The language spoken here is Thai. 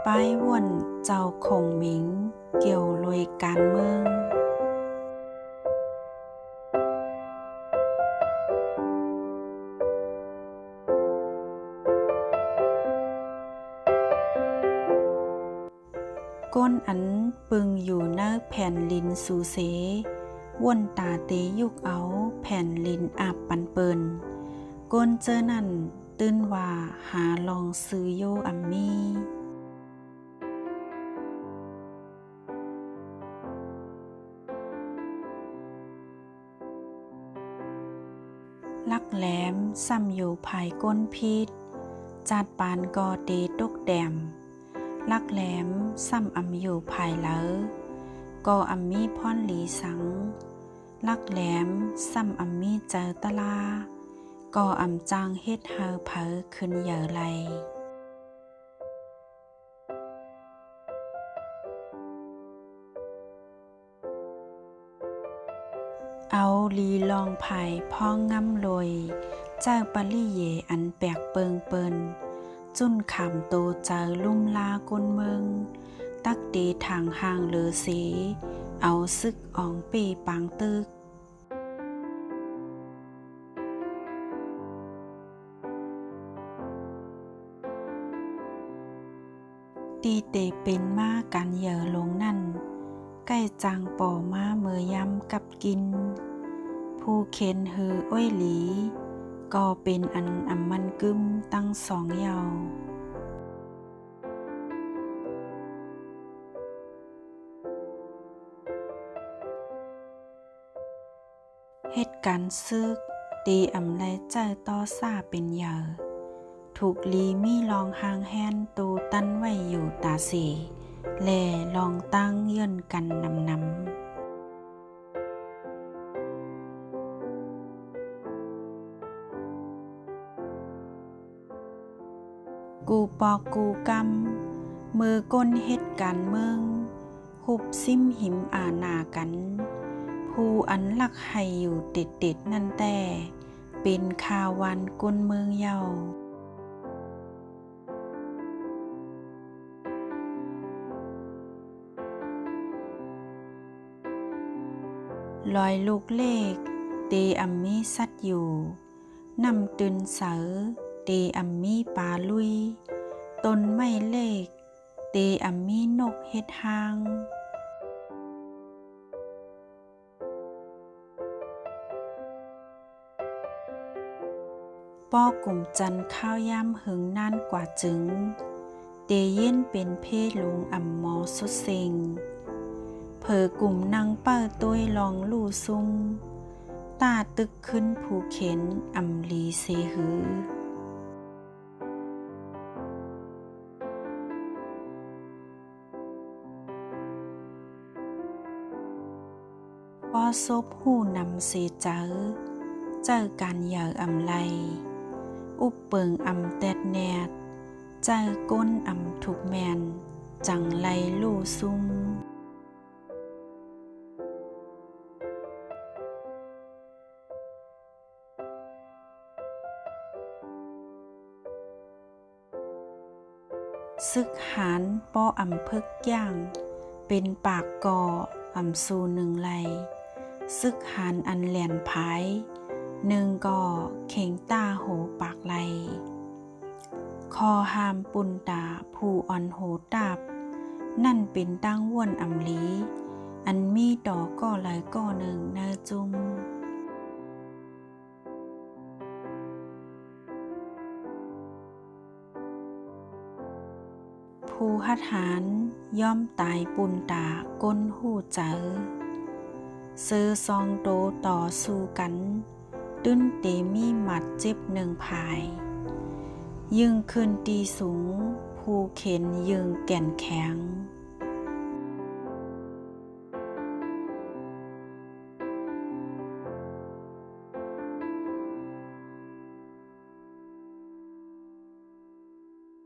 ป้ายว่นเจ้าคงหมิงเกี่ยวลุยการเมืองก้นอันปึงอยู่เนื้อแผ่นลินสูเสว่นตาเตยุกเอาแผ่นลินอาบปันเปินก้นเจอนั่นตื้นว่าหาลองซื้อโยอัมมีลักแหลมซ้ำอยู่ภายก้นพิษจัดปานกอเตตกแดมลักแหลมซ้ำอำอยู่ภายเหลอกออัมมีพ่อนหลีสังลักแหลมซ้ำอัมมีเจอตะลากออำจางเฮ็ดเฮาเผอขึ้นเหยอไหลเอาลีลองไผ่พ่องงำลอยเจ้าปลิเยอันแปลกเปิงเปินจุนขำโตเจอลุ่มลาก้นเมืองตักตีทางห่างเหลือสีเอาซึกอ่องปีปังตึกตีเตเป็นมากันเหยอลงนั่นใกล้จางป่อมาเมื่อยำกับกินผู้เข็นฮืออ้อยหลีก็เป็นอันอำมันกึมตั้งสองเยาเหตุการณ์ซึกตีอำไลเจ้าต่อซาเป็นเหยอถูกลีมีลองหางแฮนตูตั้นไว้อยู่ตาสีแลลองตั้งเยื่นกันนำกูปอกกูกำมือก้นเฮ็ดการเมืองหุบซิมหิมอาณากันผู้อันลักให้อยู่ติดนั่นแต่เป็นคาวันก้นเมืองเยาลอยลูกเลขเตอัมมีสัตอยู่นำตึนเสอเตอัมมีปาลุยต้นไม้เลขเตอัมมีนกเฮ็ดหางป้อกลุ่มจันข้าวย่ำหึงนั่นกว่าจึงเตเย็นเป็นเพศลุงอ่ำมอสุดเซ็งเผอกลุ่มนางเป้าต้วยลองลู่ซุ่งตาตึกขึ้นผูเข็นอำลีเซหือป้อซบหูนำเสเจอการเหยออำไลอุบเปิงอำแตดแนดเจอก้นอำถูกแมนจังไลลู่ซุ่มซึกหานป้ออำพึกย่างเป็นปากกออำสูหนึ่งไลซึกหานอันแหลนพายหนึ่งก่อเข่งตาโหปากไหลคอหามปุนตาผู้อ่อนโหตาบนั่นเป็นตั้งว่นอำลีอันมีดอกก่อไหลก่อหนึ่งเนจุมผู้หัดหารย่อมตายปุนตาก้นหูเจอเซอซองโตต่อสู้กันตึ้นเตมีหมัดเจ็บหนึ่งภายยึงขึ้นตีสูงผู้เข็นยึงแก่นแข็ง